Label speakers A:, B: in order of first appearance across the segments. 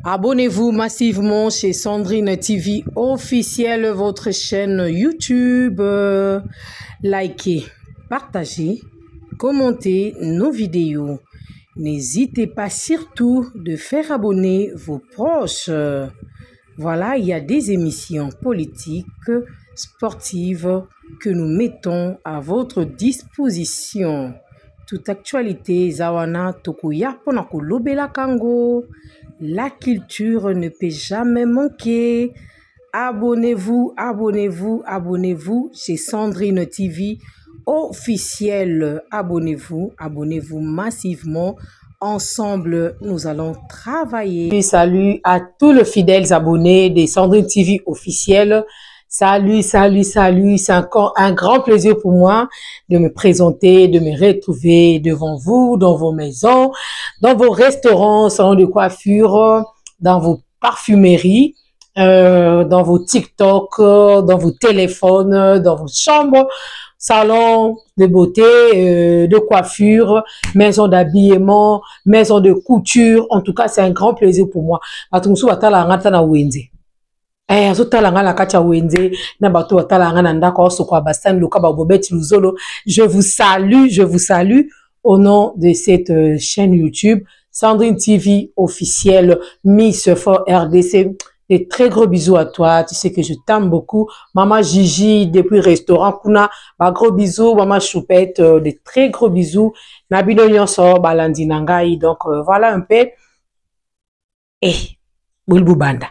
A: Abonnez-vous massivement chez Sandrine TV officielle, votre chaîne YouTube. Likez, partagez, commentez nos vidéos. N'hésitez pas surtout de faire abonner vos proches. Voilà, il y a des émissions politiques, sportives que nous mettons à votre disposition. Toute actualité, Zawana Tokuya Ponako Lobela Kango. La culture ne peut jamais manquer. Abonnez-vous, abonnez-vous, abonnez-vous chez Sandrine TV officielle. Abonnez-vous, abonnez-vous massivement. Ensemble, nous allons travailler. Salut à tous les fidèles abonnés de Sandrine TV officielle. Salut, salut, salut. C'est encore un grand plaisir pour moi de me présenter, de me retrouver devant vous, dans vos maisons, dans vos restaurants, salons de coiffure, dans vos parfumeries, dans vos TikTok, dans vos téléphones, dans vos chambres, salons de beauté, de coiffure, maison d'habillement, maison de couture. En tout cas, c'est un grand plaisir pour moi. Je vous salue au nom de cette chaîne YouTube Sandrine TV officielle Miss for RDC. Des très gros bisous à toi, tu sais que je t'aime beaucoup. Maman Gigi depuis restaurant Kuna, gros bisous. Maman Choupette, des très gros bisous. Nabino Nyonso Balandi Nangai. Donc voilà un peu. Bulbubanda.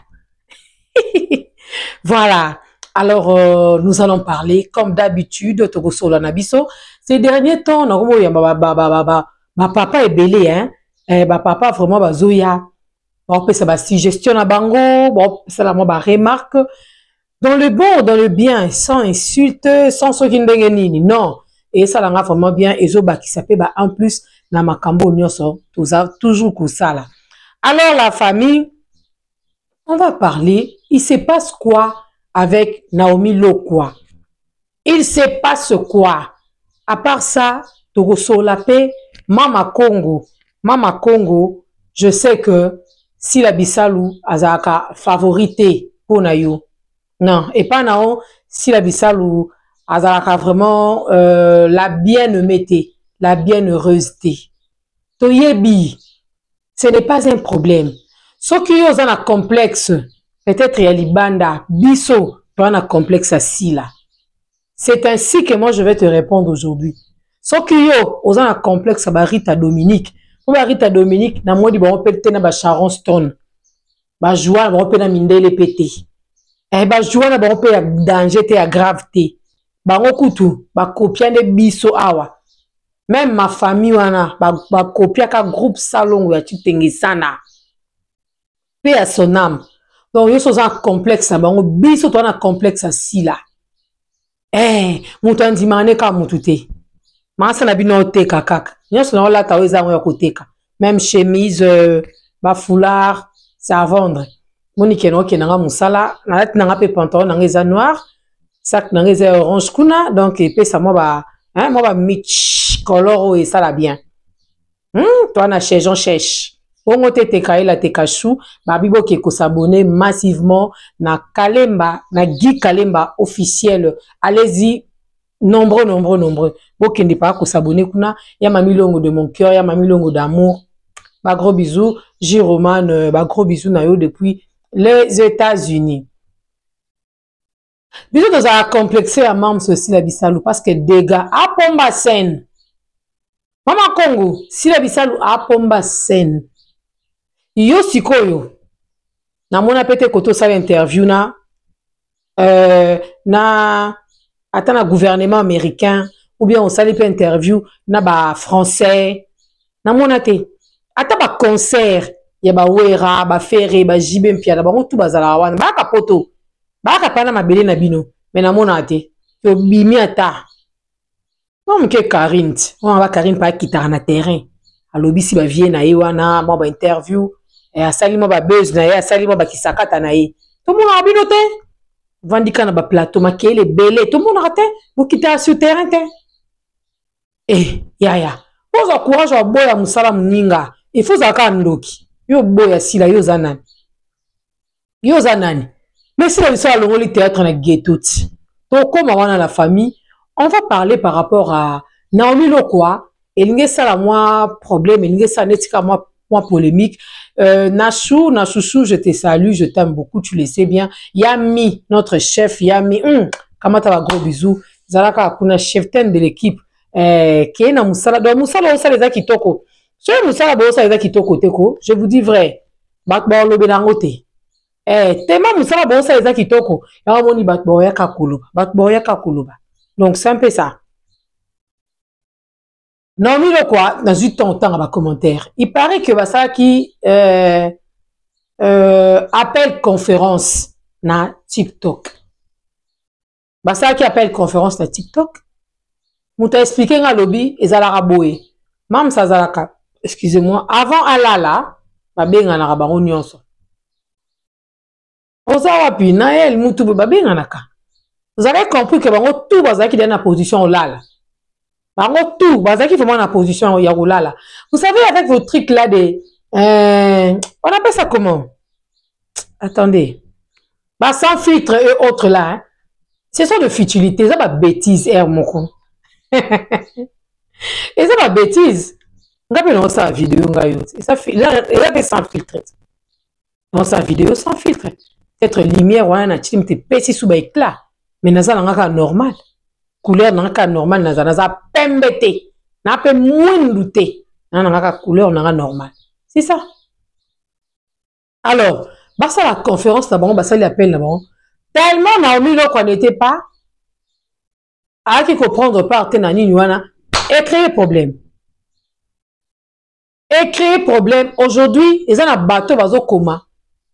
A: Voilà, alors nous allons parler comme d'habitude Togo Nabiso. Ces derniers temps, ma papa est belé, hein. Ma papa vraiment bazoya. Bon, ça va suggestion à bango, bon, ça la moi remarque dans le bon, dans le bien, sans insulte, sans ce qui ne non. Et ça la vraiment bien et zoba qui s'appelle en plus na makambo nyonso, toujours comme ça là. Alors la famille, on va parler. Il se passe quoi avec Naomi Lokwa? Il se passe quoi? À part ça, Togo Solapé, Mama Congo, je sais que si la Bissalou azaka favorité pour Nayo. Non, et pas Nao, si la Bissalou azaka vraiment la bien-aimée, la bienheureusité. Toyebi, ce n'est pas un problème. Ceux qui ont un complexe, peut-être il y a Libanda, Bisso, tu as un complexe assis là. C'est ainsi que moi je vais te répondre aujourd'hui. Ceux qui ont un complexe, bah Rita Dominique. Ou Rita Dominique, na moi di ba on peut tenir ba Sharon Stone. Ba joie ba on peut na mindele pété. Ba joie na ba on peut ya danger te ya gravité. Ba ngokutu, ba copia de Bisso awa. Même ma famille wana, ba copia ka groupe salon ya Chitengisana. Paix à son âme. Donc, il y a un complexe, on biso un complexe assis là. Mouton dit mané ka moutouté. Masa na bino te kakak. Nyo sono la taweza on yakoteka. Même chemise, foulard, c'est à vendre. Monique no kenanga musala, na nanga pe pantalon nanga noir, sac nanga orange kuna, donc et ça moi mitch color et ça la bien. Toi na chez Jean Chèche. Ongo te tekaela tekachou, babibo qui ko s'abonner massivement na Kalemba, na Guy Kalemba officiel. Allez-y, nombreux. Bo qui n'est pas ko s'abonner kuna, ya mami longo de mon cœur, ya mami longo d'amour. Ba gros bisous, Jérôme, ba gros bisous na yo depuis les États-Unis. Bisous dans a complexé à mam ceci la Bissalou parce que dégâts à pomba scène. Mama Congo, si la Bissalou a pomba scène. Yo sikoyo na mona pete koto sa interview na atana gouvernement américain ou bien on sali pe interview na ba français na mona te ata ba concert ya ba wera ba ferre ba jibe mpia na bango tu bazala wana ba kapoto ba ka pana mabele na bino mais na mona te yo bimi ata comme que Karine on va Karine pa kitana na terrain alobi si ba vie na ye wana mo ba interview et à salimo ba buzz na ye a salimo ba kisakata na ye tout le monde a binoté vandika na ba plateau makele belé tout le monde a raté vous quitter sur terrain te ya pose courage à boya musala muninga il faut zaka ndoki yo boya sila yo zana Yo zanani. Mais si la histoire le théâtre na ghetto ti. Donc comme on a la famille, on va parler par rapport à Naomi Lokwa. Et il ça la moi problème, il ça netika moi polémique. Nachou, Nachouchou, je te salue, je t'aime beaucoup, tu le sais bien. Yami, notre chef, Yami, comment t'as gros bisous. Zalaka akuna chef de l'équipe. Qui est na musala, donc musala osa les kitoko. Si musala bosa les kitoko teko, je vous dis vrai. Bakba lobe dangote. Tellement musala bosa les kitoko. Ya moni bakba ya kakuluba, bakba ya kakuluba. Donc c'est un peu ça. Non, mais le quoi, dans une temps à ma commentaire, il paraît que ça qui appelle conférence na TikTok. Ça qui appelle conférence na TikTok. Mouta expliqué un lobby et zalara boé. Mam sa zalaka. Excusez-moi. Avant alala, ma benga na rabaron nyonso. Ozawa pi na el mutu ba benga naka. Vous avez compris que bango tout bazaki dans la position lala. Bango tout, bazaki vraiment en position yaroulala. Vous savez avec vos trucs là de on appelle ça comment? Attendez. Bah sans filtre et autres là, hein. Ce sont de futilités, ça va bêtise moko. Et ça va bêtise. On appelle ça vidéo et ça là sans filtre. Dans sa vidéo sans filtre. Peut-être lumière ouais na chim te pesi sous ba éclat. Mais naza nanga normal. Couleur nanga normal naza pembete. Na pe mwindute. Nanga couleur nanga normal. C'est ça. Alors, ça la conférence là-bas, ça l'appelle là-bas. Tellement Naomi Lokwa n'était pas à qui comprendre par Tenani Nuana et créer problème. Et créer problème. Aujourd'hui, ils ont un bateau bazo coma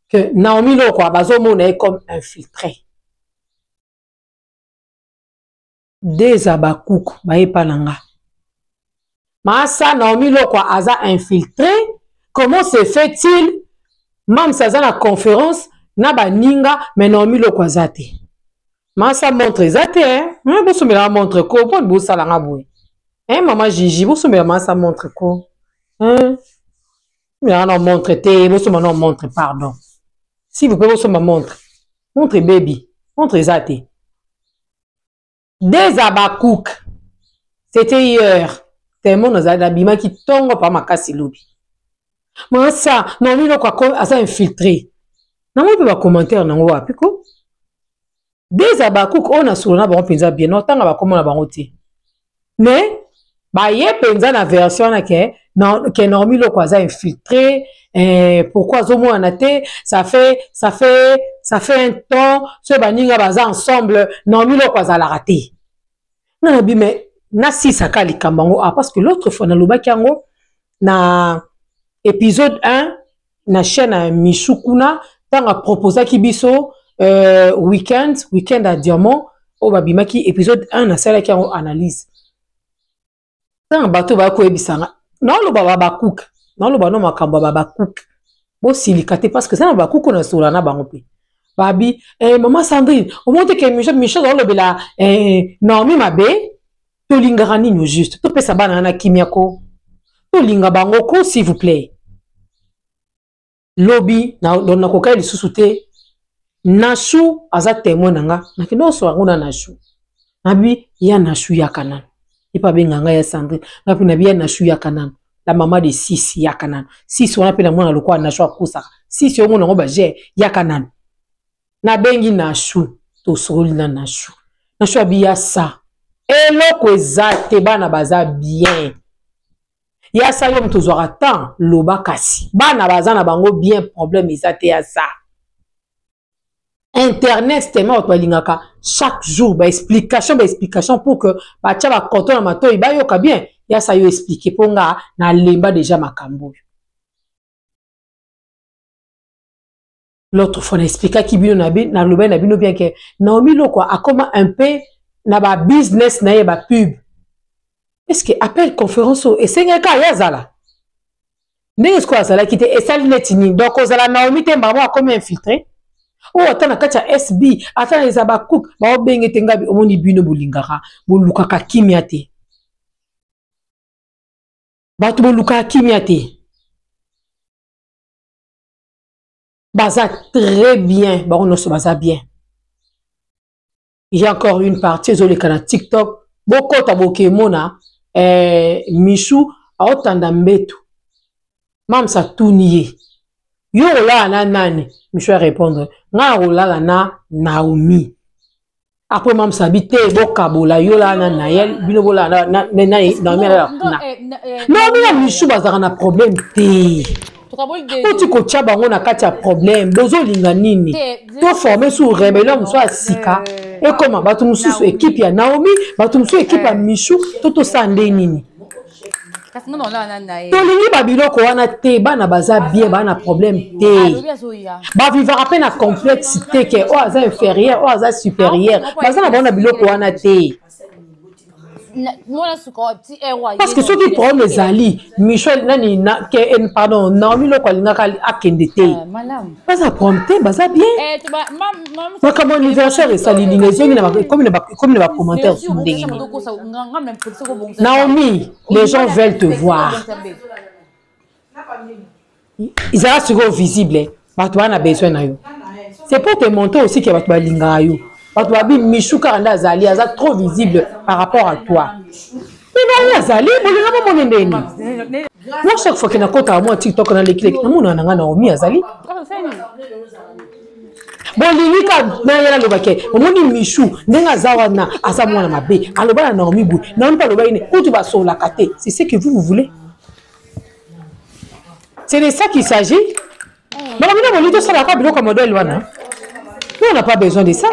A: que Naomi Lokwa bazo monnaie comme infiltré. Des abakouk bae pananga. Massa Naomi Lokwa aza infiltré. Comment se fait-il? Même ça la conférence na ba ninga mais Naomi Lokwa zate. Massa montre zate hein. Bo somela montre ko bon bo sala nga boy. Hein maman Gigi bo somela massa montre ko. Hein? Mais on montre te bo somela montre pardon. S'il vous plaît bo somela montre. Montre baby, montre zate. Des abakouk. C'était hier. Tellement nos abima qui tombe par ma casse lobby. Mais ça, non, lui, a ça infiltré. Non, on peut pas commenter en anglais, piko. Des abakouk, on a sur la banque penza bien, non, tant à comment la banque. Mais, bah, y a penza la version là que Naomi Lokwa a infiltré, pourquoi zomo en athée, ça fait un temps, ce baninga baza ensemble, Naomi Lokwa a la raté. Non, mais, na si sakali kambango, parce que l'autre fois, na loba kiango, na, épisode 1, na chaîne Michoukuna, tant à proposer Kibiso, weekend à Diamant, au Babimaki, épisode 1, na celle qui a analyse. Tant bateau ba ko ebisanga. Non le baba cook. Non le baba makamba baba cook. Bo silicate parce que ça na ba cook na sola na bango pe. Babi, maman Sandrine, au moins que Michel dans le bela, Naomi Mabe, to lingarani no juste. To pesa bana na kimiako. To linga bango ko s'il vous plaît. Lobby na donna kokai li susute Nachou aza témoin nanga na kino so ngona Nachou nabi ya Nachou ya kanan ipa benganga ya Sandrine napi nabi ya Nachou ya kanan la maman de 6 ya kanan 6 on appelle mwana lokwa Nachou akusa 6 yo ngona ngoba je ya kanan na bengi Nachou to soli na Nachou abi ya sa eloko ezate bana baza bien. Ya sa yo mtozwaka temps loba kasi bana baza na bango bien problème ezate ya sa internet tellement otbalingaka chaque jour ba explication pour que ba tia ba contrôle na matoi ba yoka bien ya sa yo expliquer ponga na lemba déjà makambo. L'autre fois na expliquer ki bino na loba na bino bien que Naomi Lokwa a comme un peu na ba business na ye ba pub. Est-ce que appel conférence et c'est un cas yazala n'est-ce quoi ça là qui était et ça netini donc ozala Naomi te mbamo a comme infiltré ou atana kacha SB atana les abakouk ba obenge tengabi omoni bino bolingaka bolukaka kimia te ba to bolukaka kimia te baza très bien, bon non baza bien. Il y a encore une partie sur le canal TikTok, beaucoup taboke mona Michou a otanda mbetu. Mam sa tournier. Yo la na nani, Michou a répondre. Nga la na Naomi. Après mam sa bité boka bola yo la na Naël, bino bola na Naomi la. Naomi la Michou bazara na problème té. Tu ko tchaba ngona kati ya problème, bozo linga nini. To formé sous rébellion so asika. Et comment batu mususu équipe ya Naomi, batu mususu équipe ya Michou, toto sande nini. Tolingi babiloko wana te bana baza bien bana problème te. Ba vivre à peine à complexité que o aza inférieur, o aza supérieur. Baza na bona biloko wana te. Parce que ceux qui prennent les alliés, Michel nani na pardon, Naomi lo kwalinga kali akende te. Baza prompté, baza bien. Ma comme anniversaire et ça l'indignaison comme ne va commentaire sur ndenge. Naomi, les gens veulent te voir. Ils sont visibles. Bato a besoin na yo. C'est pour te montrer aussi que bato balinga yo. Babi Michou Karanda Azali, Aza trop visible par rapport à toi. Mais non, Azali, moi, chaque fois qu'il y a un compte à moi, TikTok, on a les clics, on a Naomi Azali. Bon, les gars, le baquet, on dit Michou, Nenga Zawana, Asamwana Mabe, Alobana Naomi Bou, non pas le bain, où tu vas sur la caté. C'est ce que vous voulez. C'est de ça qu'il s'agit. Bon, on a ça la table comme modèle, nous, on n'a pas besoin de ça.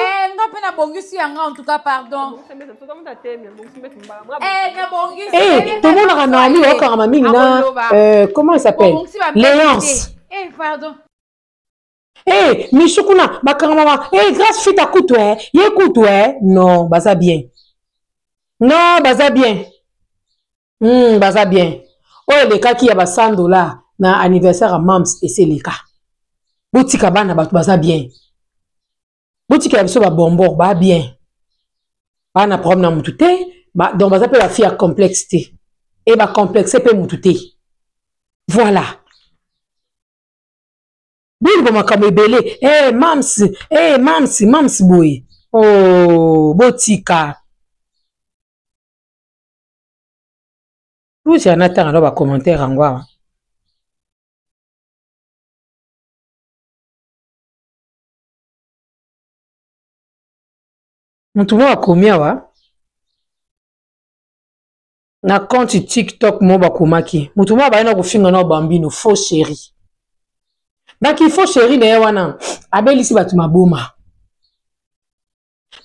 B: En tout cas, pardon.
A: Tout le monde a Naomi, comment il s'appelle? Léance.
B: Pardon.
A: Michoukuna, Bakarama, grâce fit à couteau, non, baza bien. Non, baza bien. Baza bien. Oh, les cas qui y a $100 na anniversaire à Mams, et c'est les cas. Boutique à Bana, baza bien. Boutique à Biso, bonbon, ba bien. Ba na problème na mutute, donc baza peut la fille à complexité. Et ba complexé peut mutute. Voilà. Bien bon comme belé, Mams boy. Oh, botika. Tout j'ai un attend alors ba commentaire en quoi. Mutumo a combien wa? Na compte TikTok mo ba komaki. Mutumo ba ina ko finga na bambino faux chéri. Donc il faut chéri na wana. Abeli si batu maboma.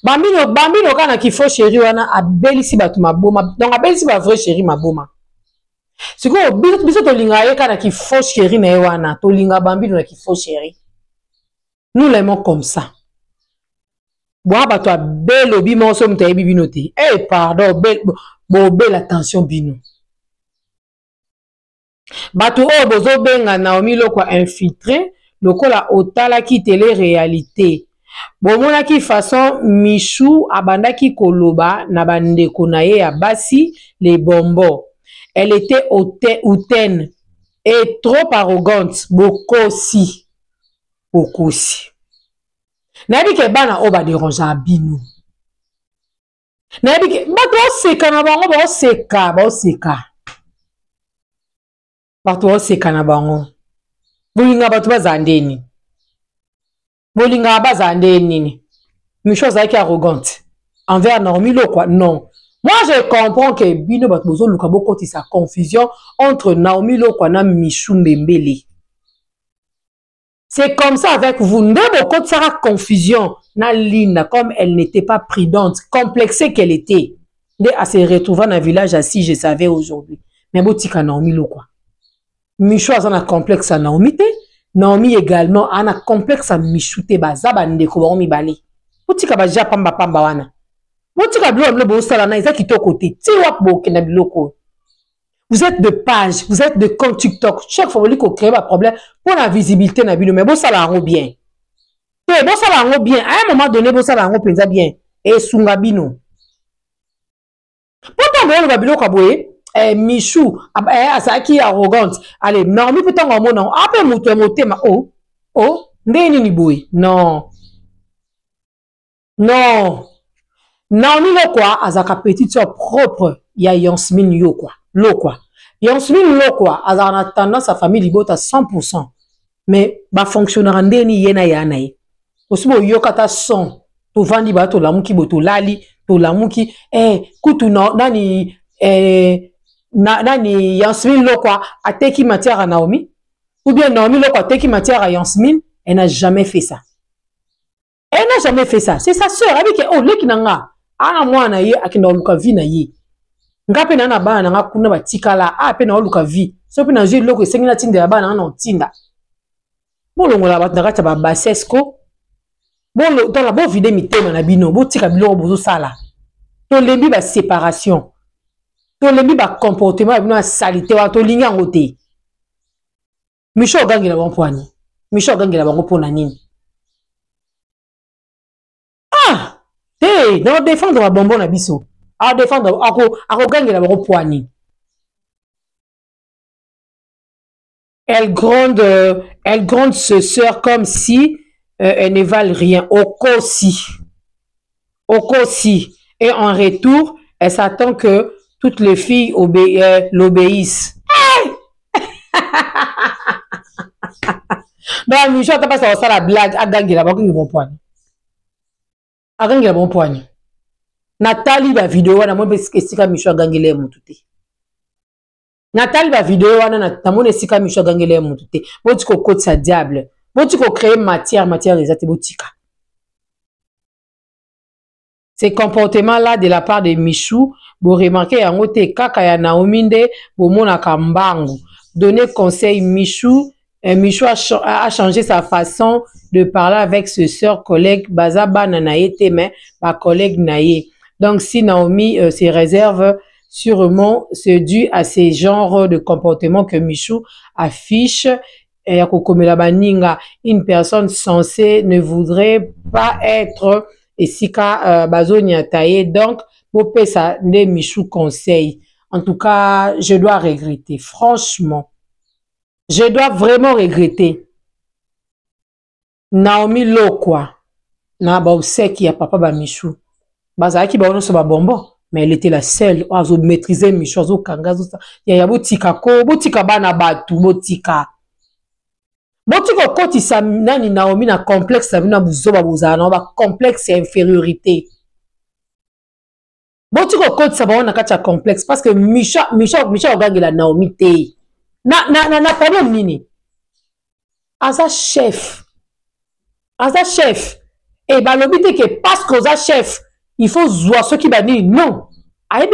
A: Bambino kana ki faux chéri wana abeli si batu maboma. Donc abeli si ba vrai chéri maboma. Siko biso to linga ye kana ki faux chéri na wana. To linga bambino na ki faux chéri. Nous l'aimons comme ça. Bois toi belle obi mon somme ta bino te. Pardon, belle attention bino. Bato o bozo benga Naomi lokwa infiltré, lokola otala ki télé réalité. Bomona ki façon Michou abandaki koloba na bandeko na ye ya basi les bonbons. Elle était hautaine et trop arrogante, bokosi. Nabi ke bana oba dérange bino. Nabi ke bato seka na bango ba seka. Bato seka na bango. Bolinga bato bazandeni. Bolinga bazandeni. Michou zaki arrogante envers Naomi lo quoi non. Moi je comprends que bino bato bozo luka boko ti sa confusion entre Naomi lo quoi na Michou Mbembele. C'est comme ça avec vous. Ndebo quand ça confusion na Lina comme elle n'était pas prudente, complexée qu'elle était. Dès à se retrouver dans le village assis, je savais aujourd'hui. Mais botika Naomi lo quoi. Michou a un complexe à Naomi te. Naomi également a un complexe à Michou te baza bandeko ba mi balé. Botika ba ja pamba wana. Botika blo sala na ezaki to côté. Ti wap bo kena biloko. Vous êtes de page, vous êtes de compte TikTok. Chaque fois que vous créez un problème pour la visibilité, mais bon, ça la rend bien. Bon, ça la rend bien. À un moment donné, bon, ça la rend bien. Et Sungabino. Pourtant, bon, le babilo kaboué, Michou, ça qui est arrogante. Allez, Naomi peut-être en mon nom. Après, moté, ma oh. ndeni ni boy non non Naomi Lokwa azaka petite soeur propre ya Yasmine Lokwa Yasmine Lokwa azaka tendance sa famille libota 100%. Mais ba fonctionnera ndeni yena yana ye osibo yokata son to vandi ba to lamuki boto lali to lamuki kutu nani nani Yasmine Lokwa ateki matière à Naomi ou bien Naomi Lokwa ateki matière à Yasmine. Elle n'a jamais fait ça. Elle n'a jamais fait ça. C'est sa sœur avec oh leki nanga ana mwana ye akina oluka vi na ye ngape na bana nga kuna batikala pe na oluka vi so pe na jeu loko esengi na tinda bana na tinda bolongola bat nakata ba basesco bolo dans la bonne vidéo mitema na bino botika biloko bozo sala to lembi ba séparation to lembi ba comportement bino salité wa to linga ngote Micho gangi la bon poani Micho gangi la bango pona nini non défendre la bonbon na biso défendre ako gangi la bango poani elle gronde ce sœur comme si elle ne valent rien. Okosi. Et en retour, elle s'attend que toutes les filles l'obéissent. Donc, Michel, t'as pas ça la blague. A gagné la bon poigne. Nathalie, la vidéo, on a moins parce que c'est Michel a gagné les moutoutés. Nathalie va vidéo wana na mona esika Micho gangele mutute botiko kotsa diable botiko créer matière ezate botika. Ces comportements là de la part de Michou bo remarquer yango te kaka ya Naomi nde bo mona kambangu donner conseil Michou a changé sa façon de parler avec ses sœurs collègues bazaba nanaye te mais ba collègue naye. Donc si Naomi se réserve sûrement, c'est dû à ces genres de comportements que Michou affiche. Et une personne censée ne voudrait pas être Esika Bazonia taillé. Donc, ça ne Michou conseille. En tout cas, je dois regretter. Franchement, je dois vraiment regretter. Naomi Lokwa, na ba qui a papa ba Michou. Bazaki ba ono so ba bonbon. Mais elle était la seule à maîtriser mes choses au kangazo. Il y a botika ko, botika bana batu, botika. Botika ko ti sa nani Naomi na complexe sa bina buzoba buzana, ba complexe infériorité. Botika ko ti sa ba na kacha complexe parce que Micha ogangi la Naomi te. Na problème nini. Asa chef. Et ba lobite que parce que za chef il faut voir ce qui va dire non. Parce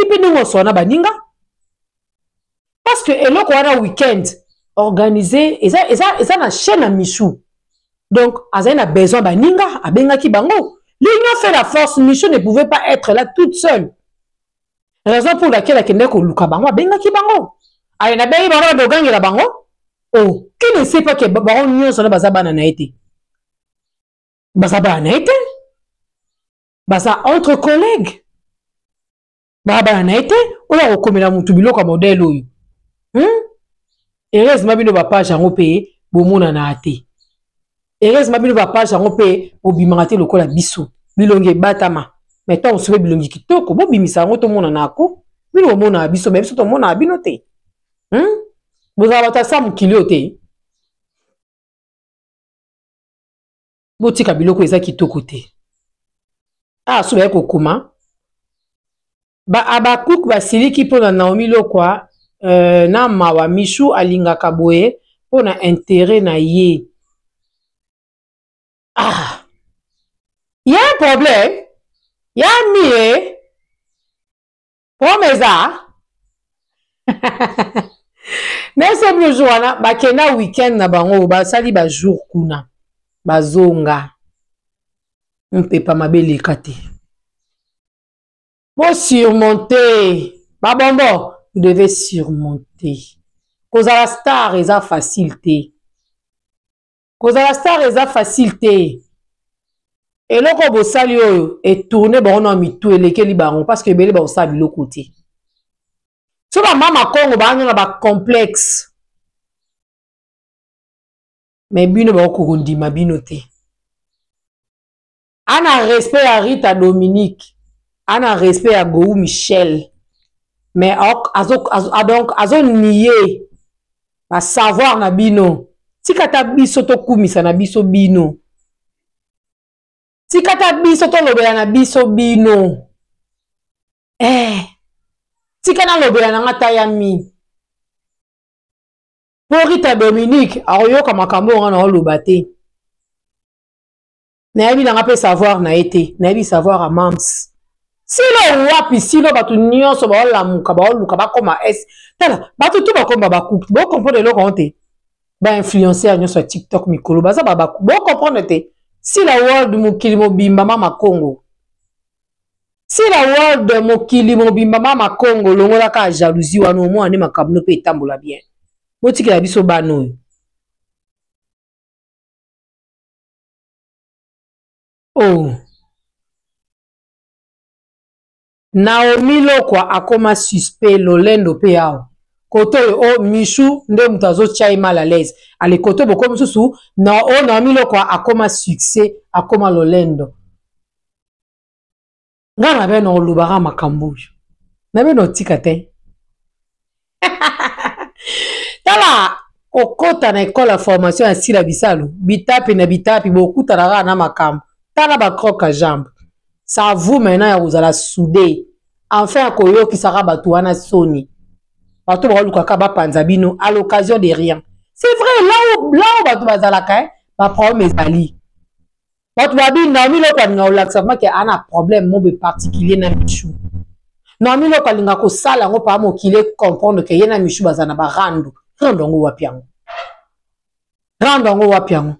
A: que eloko wana week-end organisé et ça na chaîne à Michou. Donc Azaï a besoin baninga abenga ki bango. L'union fait la force. Michou ne pouvait pas être là toute seule. Raison pour laquelle la kende ko luka bango abenga ki bango. Aïe na bengi bango do gangi la bango. Oh, qui ne sait pas que bango union sona bazaba na été. Bazaba na été. Basa entre collègues. Baba na été, on a rekomela mutu biloko modèle oyo. Heureusement bino ba page yango pe bomona na ate. Heureusement bino ba page yango pe obimangate lokola biso. Bilonge batama. Mais tant on se bilongi kitoko bo bimisa yango to mona na ko. Bino mona biso mais biso to mona bino te. Boza bata sa mukili te. Botika biloko eza kitoko te. Soube kokuma. Abakouk basiliki pona Naomi Lokwa na mawa Michou alinga kaboye pona intérêt na ye. Y a un problème. Y a un mie. Promesa. Nese bloujou wana bakena week-end na bango basali ba jour kuna. Bazonga. On peut pas m'abeli kate. Pour surmonter. Bah bon, vous devez surmonter. Cause à la star, ils ont facilité. Cause à la star, ils ont facilité. Et là, quand vous saluez, et tournez, bon, on a mis tout et les kelly baron, parce que belé, bon, ça, de l'autre côté. Sur la maman, quand on va un complexe. mais bino bakokondima bino te. Ana respect à Rita Dominique, ana respect à Gou Michel, mais donc azo nié à savoir na bino. Tikata biso to kumisa na biso bino. Tikata biso to lobela na biso bino. Tikana lobela na ngata ya mi. Pour Rita Dominique, ayoka makambo ngana olobate. Nayebi na ngape savoir na été, nayebi savoir à mams. Silo wapi silo batu nyonso ba olamuka ba oluka ba koma es. Tala, batu tu ba koma ba coupe. Bo comprendre le compte. Ba influencer nyonso TikTok mikolo baza ba coupe. Bo comprendre te. Si la world mokili mobimba mama Congo. Si la world mokili mobimba mama Congo longola ka jalousie wana mo ane makamno pe etambola bien. Botiki la biso bano. Oh. Naomi Lokwa akoma suspect Lolendo pe yao. Koto o Michou nde mutazo chai mal à l'aise. Ale koto boko msusu na o Naomi Lokwa akoma succès akoma Lolendo. Ngana be no lubara makambu. Na be no tikate. Tala okota na école à formation à Sila Bisalo. Bitapi na bitapi beaucoup tarara na makambu. Tala ba croque à jambe. Ça vous maintenant vous allez souder. Enfin koyo qui sera batouana soni. Bato ba luka ba panzabino à l'occasion de rien. C'est vrai là où bato bazalaka ba problème ezali. Bato babi Naomi Lokwa nga olaksama ke ana problème mo be particulier na Michou. Naomi Lokwa linga ko sala ngo pa mo kile comprendre que yena Michou bazana ba rando ngo wapiango. Rando ngo wapiango.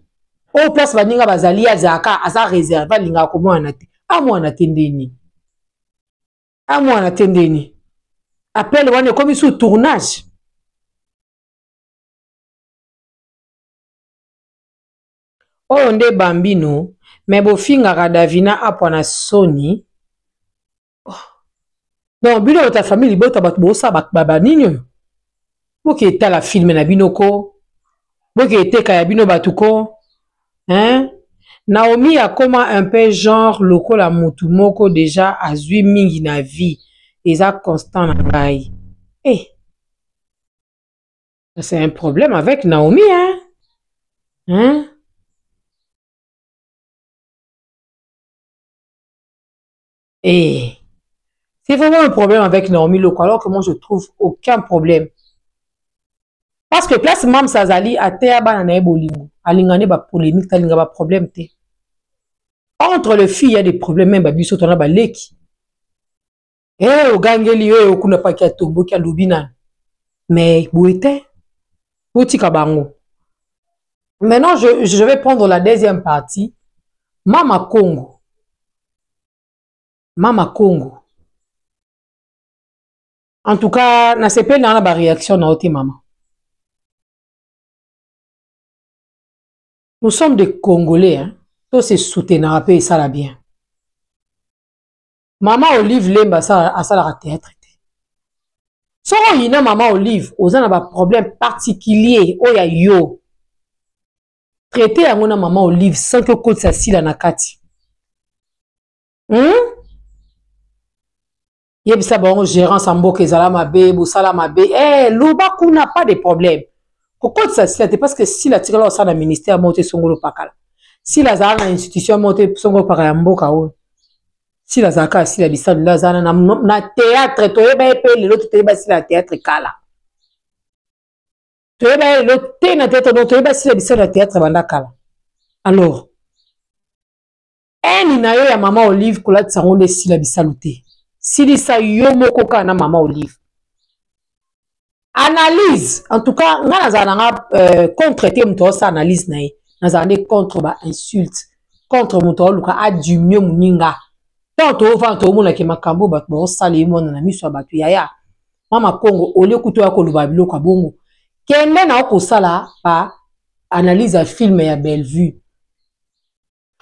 A: O place baninga bazali azaka asa réserve linga ko mwana te. Amwana tendeni. Amwana tendeni. Appelle wane comme sous tournage. Oh nde bambino, mais bo finga Davina apwana Sony. Non, bino ta famille bota bat bosa baba ninyo. Boke eta la film na binoko. Boke eteka ya bino batuko. Hein? Naomi a comme un peu genre lokola mutu moko déjà azui mingi na vie. Eza constant na ngai. Eh. C'est un problème avec Naomi, hein? Hein? Eh. C'est vraiment un problème avec Naomi Lokwa, alors que moi je trouve aucun problème. Parce que place Mam Sazali a teaba na ebolingo. Alingane ba polémique, talinga ba problème te. Entre les filles, il y a des problèmes, même babiso tona ba leki. Eh, au gangeli, au kuna pa kia tombo kia lubina. Mais, bouete, boutika bango. Maintenant, je vais prendre la deuxième partie. Mama Congo. Mama Congo. En tout cas, na sepe na ba réaction na ote maman. Nous sommes des Congolais, hein. Tout se soutenir et ça la bien. Maman Olive Lemba ça la théâtre. So yina maman Olive, ozana ba problème particulier oya yo. Traiter à mon maman Olive sans que côte sa sila na kati. Yebisa bon gérant sambo ke zala mabe, bo sala mabe. Eh, loba kuna pas de problème. Pourquoi ça c'est parce que si la tire là au sein du ministère monté songolo pakala. Si la zana institution monté songolo pakala mboka o. Si la zaka si la bisa la zana na théâtre to eba epele l'autre to eba si la théâtre kala. To eba l'autre te na théâtre to eba si la bisa la théâtre banda kala. Alors na yo ya maman Olive kola tsangonde si la bisa luté. Si li sa yo moko ka na maman Olive. Analyse, en tout cas, nga nazana contre te muto sa analyse na ye. Nazana contre ba insulte, contre muto luka a du mieux muninga. Tant to va to mona ke makambo bat bo sali mona na miso batu yaya. Mama Congo ole kuto ya koluba biloko bongo. Kende na ko sala pa analyse a film ya Bellevue.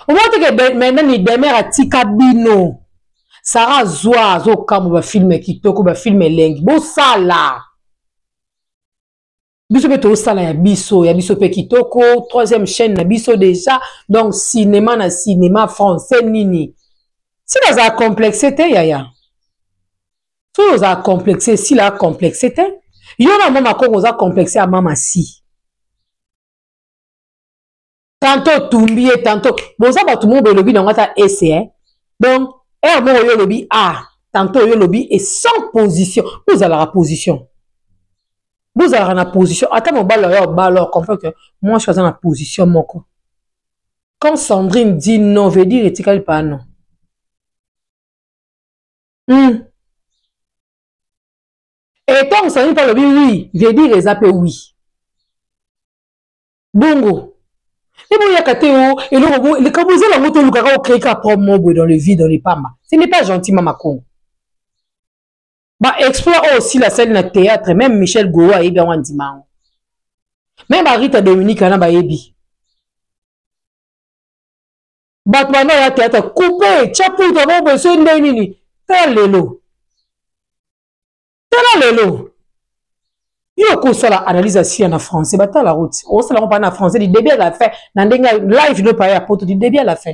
A: Au moins que maintenant ni demeure a tika bino. Sara zoa zo kamu ba film kitoko ba film lengi. Bo sala. Biso pe to sala ya biso pe kitoko, troisième chaîne na biso déjà, donc cinéma na cinéma français nini. Si nous a complexé te yaya. Si nous a complexé, si la complexé te, yo na mama ko nous a complexé à mama si. Tantôt tumbié, tantôt bon ça ba tout le monde lobi na ngata essayer. Donc mo yo lobi A, tantôt yo lobi et sans position. Vous avez la position. Vous avez la position. Attends, mon ballon, comprends que moi, je suis dans la position, mon corps. Quand Sandrine dit non, veut dire, et pas non. Et quand Sandrine parle oui, veut dire, les appels oui. Bongo. Et bon, il y a Kateo, et le quand vous avez la moto, le carreau crée qu'à prendre mon dans le vide, dans les pamba. Ce n'est pas gentil, Mama Congo. Bah, exploit aussi la scène de théâtre, même Michel Goua et bien en dimanche. Même Rita Dominique, on a baébi. Bah, tu vas au théâtre, coupé, chapou, tu vas besoin de nini. Tel lelo. Tel lelo. Il y a quoi ça, l'analyse assis en français, bah, t'as la route. On se la pas en français, du début à la fin. Nandenga live, ne pas à poto, du début à la fin.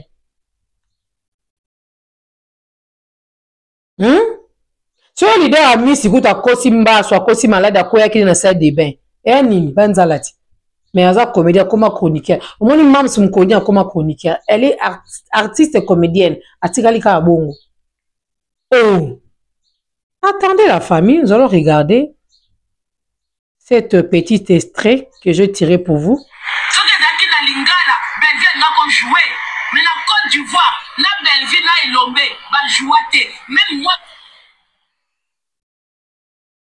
A: Si l'idée a mis si vous avez kosimba soit kosi malade à quoi qui est dans la salle de bain et nini banzalati mais aza comédien comme chroniqueur au moins même si mon comédien comme chroniqueur elle est artiste et comédienne atikali ka bongo. Oh attendez la famille, nous allons regarder cette petite extrait que je tirais pour vous.
C: Ce que Zaki na Lingala Belleville n'a pas joué mais la Côte d'Ivoire la Belleville na Elombe va jouer même moi.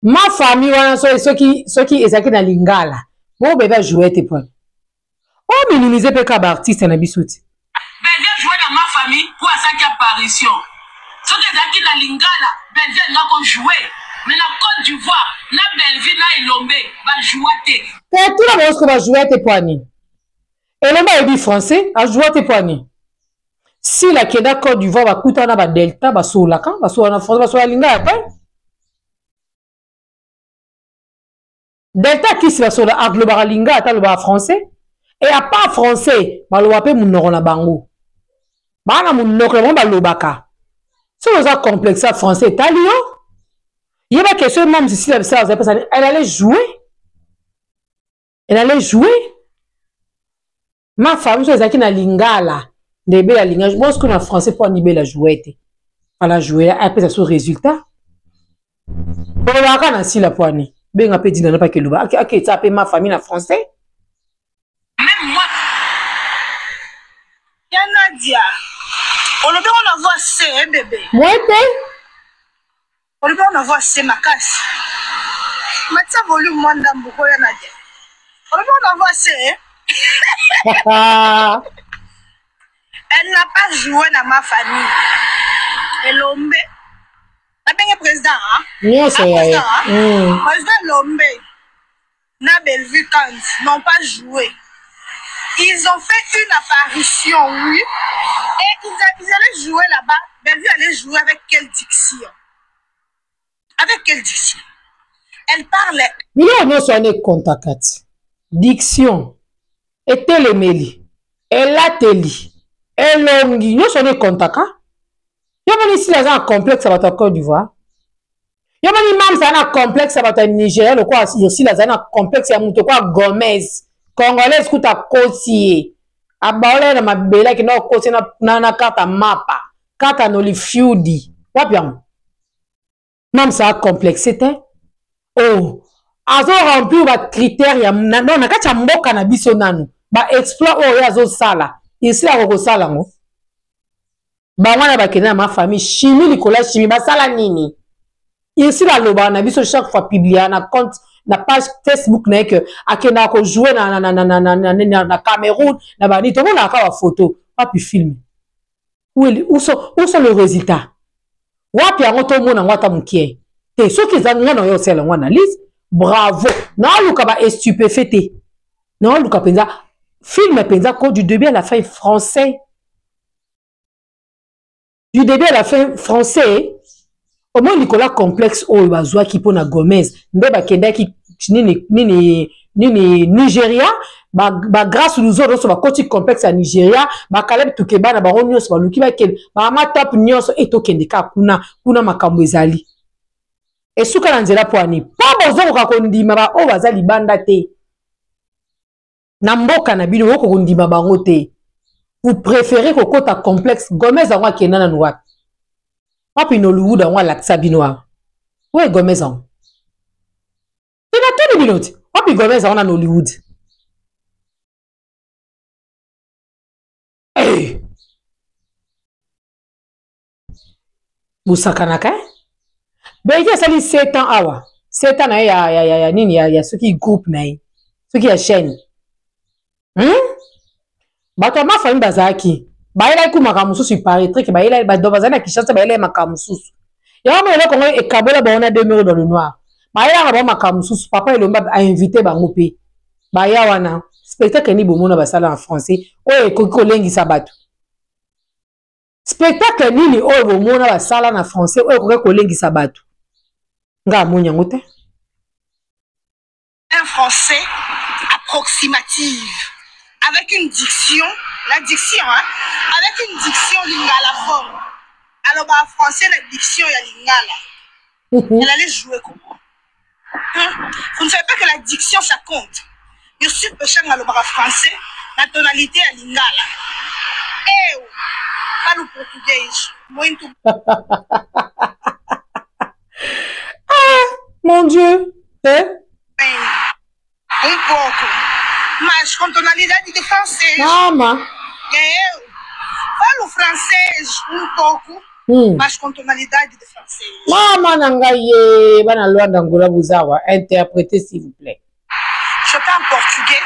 A: Ma famille, ceux qui est dans Lingala, bon bébé jouer tes points. Oh, minimiser pe kaba artiste na bisouti.
C: Bébé jouer dans ma famille pour à sa apparition. Ceux qui dans Lingala, bébé n'a pas joué, mais la Côte d'Ivoire, la Belleville na Elombe va jouer.
A: Et tout le monde va jouer tes points. Elombe est dit français, a joué tes points. Si la Keda Côte d'Ivoire va coûter na ba Delta, ba so la kan, ba so na France, ba so la Lingala pas. Delta qui se va sur la global linga ata le français et à part français ba lo wape munoko na bango bana munoko na ba lobaka si vous avez complexe français italien il y a question même si elle allait jouer ma femme so ezaki na lingala ndebe la linga je pense que na français pour nibe la jouette ala jouer après ça résultat on va kana si la poignée. Ben a dit non pas que l'ouba. Ok, ça appelle ma famille en français.
C: Même moi. Yanadia. On le on envoie c'est bébé.
A: Moi
C: on le on envoie c'est ma casse. Matia volume moi ndambuko Yanadia. On le on envoie c'est. Elle n'a pas joué dans ma famille. Elombe. Le président, président Lombe, na Belleville n'ont pas joué. Ils ont fait une apparition, oui, et ils allaient jouer là-bas. Belleville allait jouer avec quelle diction? Avec quelle diction? Elle parlait.
A: Mais non, on contact. Diction. Et téléméli. Et la télé. Et longi. Nous sommes contact. Yamani si la complexe à votre Côte d'Ivoire. Yamani même ça a complexe à votre Nigeria, le quoi ici la zana complexe à muto quoi Gomez, congolaise qui t'a cotié. Abaole na mabela qui n'a cotié na carte mapa, carte noli fiudi. Wapiam. Même ça a complexe c'était. Oh, azo rempli ba critères ya non na kacha mboka na biso nanu. Ba exploit oh yazo sala. Ici la ko sala ngo. Bangwana bakena ma famille chimie likola chimie basala nini ici la loba na biso chaque fois publier na compte na page Facebook na que akena ko jouer na Cameroun na bani to mona ka photo pas puis film où sont le résultat wapi yango to mona ngata mukie te soki zanga na yo sela ngwana lise bravo na luka ba stupéfait na luka penza film penza ko du début à la fin français. Du début à la fin français, au moins Nicolas complexe au Bazoua qui pona Gomez, Mbeba Kenda qui nini Nigeria ba grâce nous autres ba côté complexe à Nigeria ba Caleb Tukeba na ba nyonso ba luki ba kel ba ma top nyonso etokende ka kuna makambo ezali esuka na nzela poani pa bozo ko kondima ba o bazali banda te na mboka na bino ko kondima bango te. Vous préférez que kota complexe Gomez angwa kenana noa papi no Hollywood angwa laksa binoa ouais Gomez ang il a tout les minutes papi Gomez angwa na Hollywood hey busakanaka beje sali 7 ans awa 7 ans na ya nini ya ceux qui groupe na ceux qui ya chaîne bato ma famille bazaki baila ku makamususu paraître que baila ba do bazana Kinshasa baila makamususu ya mo le kongo e kabola ba ona demeure dans le noir baila ba makamususu papa elomba a invité bango pe baya wana spectacle ni bomona basala en français o e ko lengisa bato spectacle ni o bomona basala na français o e ko lengisa bato nga monya ngote
C: un français approximative avec une diction, la diction, hein, avec une diction lingala forme. Alors, bah, français, la diction, il y a lingala. Elle allait jouer comment? Hein? Vous ne savez pas que la diction, ça compte. Je suis péché dans le français, la tonalité à lingala. Eh, pas le portugais. Moi,
A: ah, mon Dieu. Hein?
C: Un pouco. Mas com tonalidade de francês.
A: Mama.
C: Eu falo francês um pouco, mas com tonalidade de francês.
A: Mama nangaye, bana Luanda Ngola Buzawa, interprétez s'il vous plaît.
C: Je parle portugais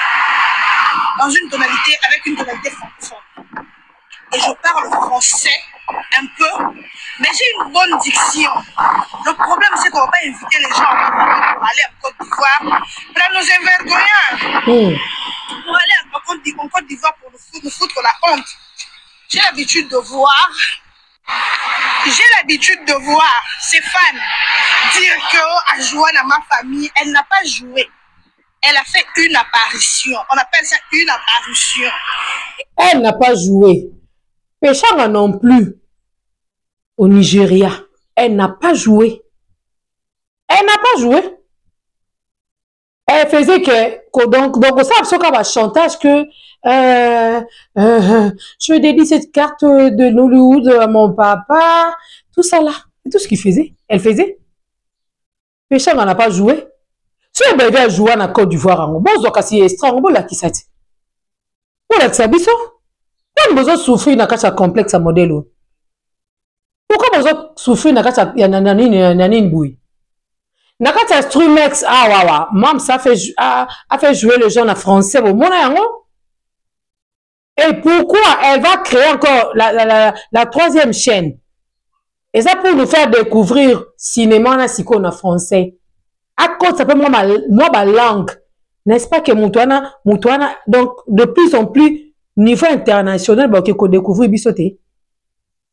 C: dans une tonalité, avec une tonalité francophone. Et je parle français un peu, mais j'ai une bonne diction. Le problème, c'est qu'on ne va pas inviter les gens pour aller en Côte d'Ivoire, pour nous envergonner. Pour aller en Côte d'Ivoire pour nous foutre la honte. J'ai l'habitude de voir ces fans dire qu'à jouer dans ma famille, elle n'a pas joué. Elle a fait une apparition. On appelle ça une apparition.
A: Elle n'a pas joué. Péchanga non plus. Au Nigeria. Elle n'a pas joué. Elle n'a pas joué. Elle faisait que donc ça a un chantage que je dédie cette carte de Hollywood à mon papa. Tout ça là. C'est tout ce qu'il faisait. Elle faisait. Péchanga n'a pas joué. Si elle devait jouer en Côte d'Ivoire, bon, c'est extra, bon, la qui s'est. Bon, la qui s'est. Pourquoi vous avez souffert dans un complexe à modèle? Pourquoi vous avez souffert dans un bouille? Dans un Strumex, mam, ça a fait jouer les gens en français. Et pourquoi elle va créer encore la troisième chaîne? Et ça pour nous faire découvrir cinéma en français. À cause ça peut moi ma langue. N'est-ce pas que Moutouana, donc de plus en plus niveau international bah que découvrir bisoté.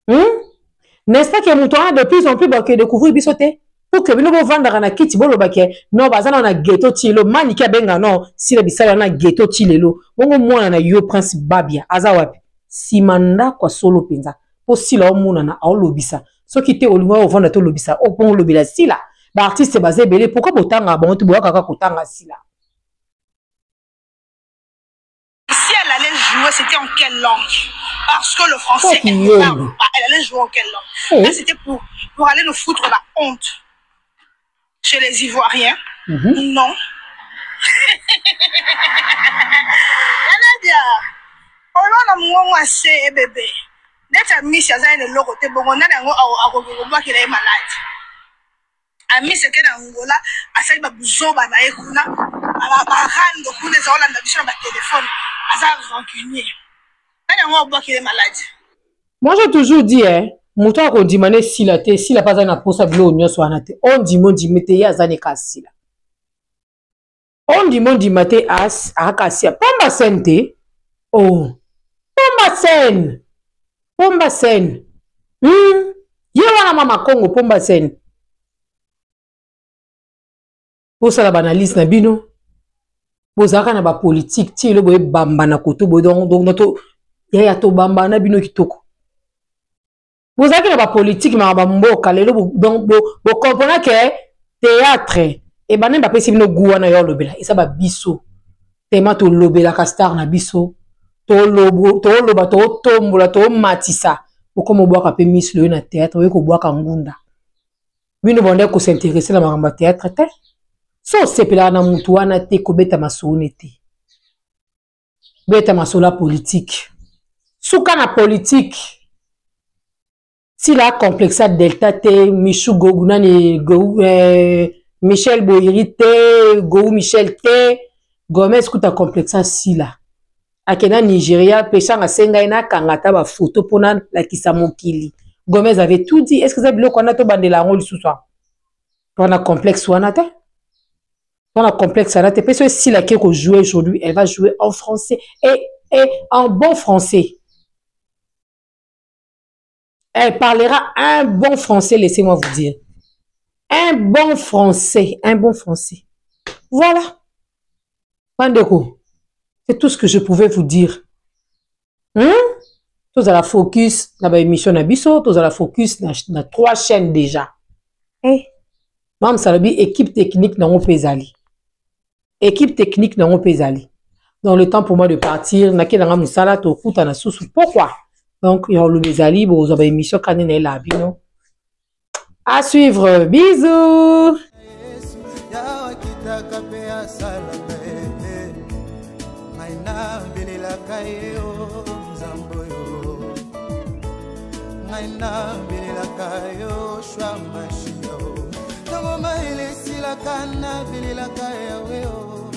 A: N'est-ce pas que Moutouana de plus en plus bah que découvrir bisoté pour que nous vendre na kiti bolo ba que non bazana na ghetto tilo manika benga non si la bisala na ghetto tilelo bongo mwana na yo prince babia azawapi simanda kwa solo penza po sila omuna na aolobisa soki te olinga ovanda to lobisa o pon lobila sila ba artiste basé belé pourquoi botanga bon tu boya kaka kotanga sila.
C: Si elle allait jouer c'était en quelle langue? Parce que le français elle allait jouer en quelle langue? Là c'était pour aller nous foutre la honte chez les Ivoiriens. Non. Nadia on a moi c'est bébé d'être mis à un logo te bon on a a qu'il est malade. Ami c'est que dans Angola asali ba buzoba na ekuna ba rando kuna za Hollande biso na téléphone asa rancunier.
A: Moi j'ai toujours dit muto ko dimane sila te sila pas na posa bilo nyonso wana te on dimete ya zane kasila. On dimate as akasia pomba sente. Oh. Pomba sen. Ye wana mama Congo pomba sen. ça la banalise na bino. Bozaka na ba politique ti le boye bamba na koto boye donc noto ya to bamba na bino kitoko. Bozaka na ba politique ma ba mboka lelo donc bo comprendre que théâtre et banem ba pesi bino guwa na yo lobela isa ba biso. Tema to lobela ka star na biso. To loba to tombola to matisa. Comme boire un Miss le na théâtre, oui, qu'on boit kangunda. Bino bonde ko s'intéresser na maramba théâtre te. So sepela na mutu wana te ko beta masone te. Beta masola politique. Souka na politique. Si la complexe delta te Michou Goguna ni Michel Boyeri te, Gou Michel te, Gomez kuta complexe si la. Akena Nigeria, péchant à Sengaina, Kangata, ba photo pona la Kisamokili. Gomez avait tout dit. Est-ce que vous avez vu qu'on a tout bandé la rôle sous soi? On a complexe ou on a te? On a complexe, on a te. Parce que si la Keko joue aujourd'hui, elle va jouer en français et en bon français. Elle parlera un bon français, laissez-moi vous dire. Un bon français, un bon français. Voilà. Pandeko. C'est tout ce que je pouvais vous dire. Tous à la focus dans l'émission Nabiso, tous à la focus dans 3 chaînes déjà. Mam Salabi, équipe technique dans mon Pézali. Équipe technique dans mon Pézali. Dans le temps pour moi de partir, Naki Langa Moussala, Tokuta na Soussou. Pourquoi? Donc, il y a le Pézali, vous avez émission Kanene Labino. À suivre. Bisous.
D: Naina bililakayo shwa mashio Tango maile silakana bililakayo weo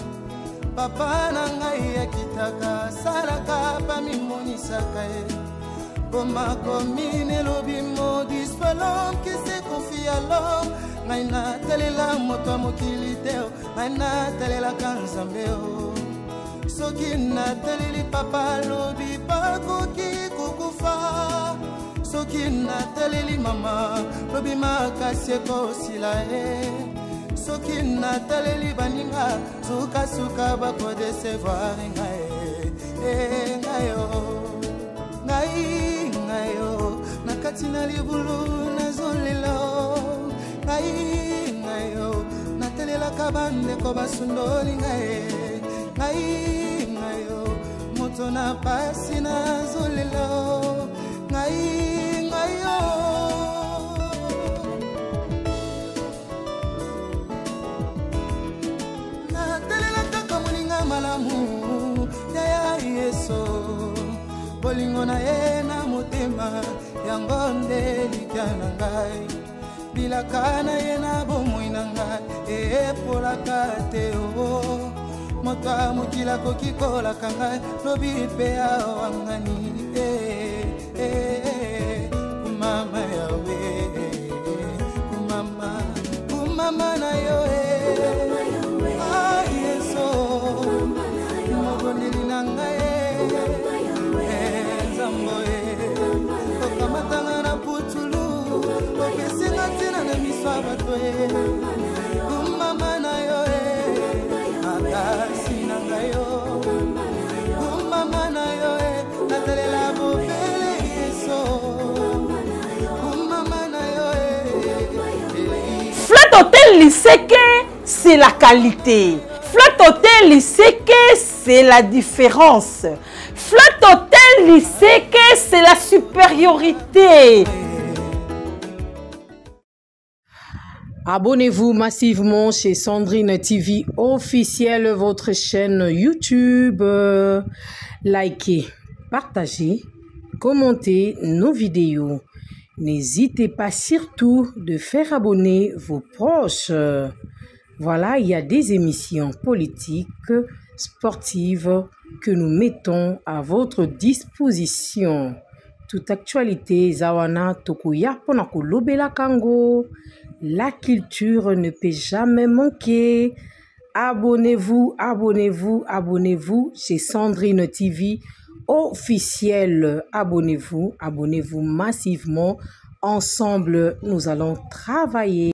D: Papa na ngai ya kitaka salaka pa mimonisaka Goma komine lobi modis pas l'homme qui se confie à l'homme Naina telela moto mokiliteo Naina telela kanzambeo Soki na teleli papa lobi pakoki kukufa Soki na teleli mama lobi makasi ekosila Soki na teleli baninga suka bako desevoir ngayo nakati na libulu nazolelo ngayo natelelaka bandeko basundoli ngayo moto na pasi nazolelo ngayo natelelaka kamuninga malamu ya yeso bolingo na ye na motema yango nde likya na ngai bilaka na ye na bomoi na ngai epolaka te o moto amokila koki kolaka ngai lobi mpe awangani kumama yawe kumama na yo yeso mobondeli na ngai zamboe okamatanga na putulu okesinga ntina na miso ya bato kumama na yo makasi na ngai yo kumama na yo natalela bopele yeso kumama na yo
E: Flat Hotel Liseke, c'est la qualité. Flat Hotel Liseke, c'est la différence. Flat Hotel Liseke, c'est la supériorité.
A: Abonnez-vous massivement chez Sandrine TV officielle, votre chaîne YouTube. Likez, partagez, commentez nos vidéos. N'hésitez pas surtout de faire abonner vos proches. Voilà, il y a des émissions politiques, sportives que nous mettons à votre disposition. Toute actualité, Zawana Tokuya Ponako Lobela Kango. La culture ne peut jamais manquer. Abonnez-vous, abonnez-vous, abonnez-vous chez Sandrine TV officielle. Abonnez-vous, abonnez-vous massivement. Ensemble, nous allons travailler.